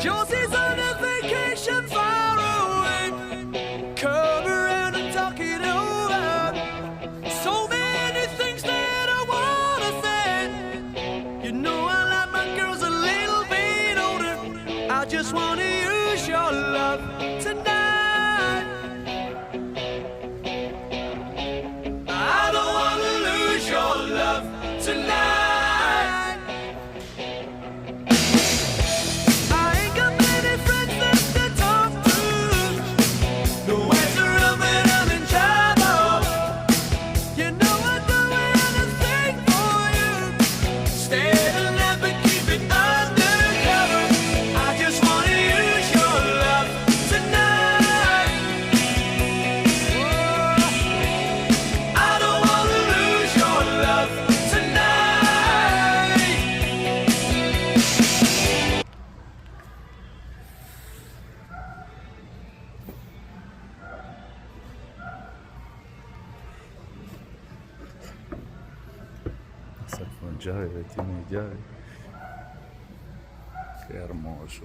Josie's on a vacation far away. Come around and talk it over. So many things that I wanna say. You know I like my girls a little bit older. I just wanna use your love tonight. I don't wanna lose your love tonight. Essa fonte de retine, qué hermoso.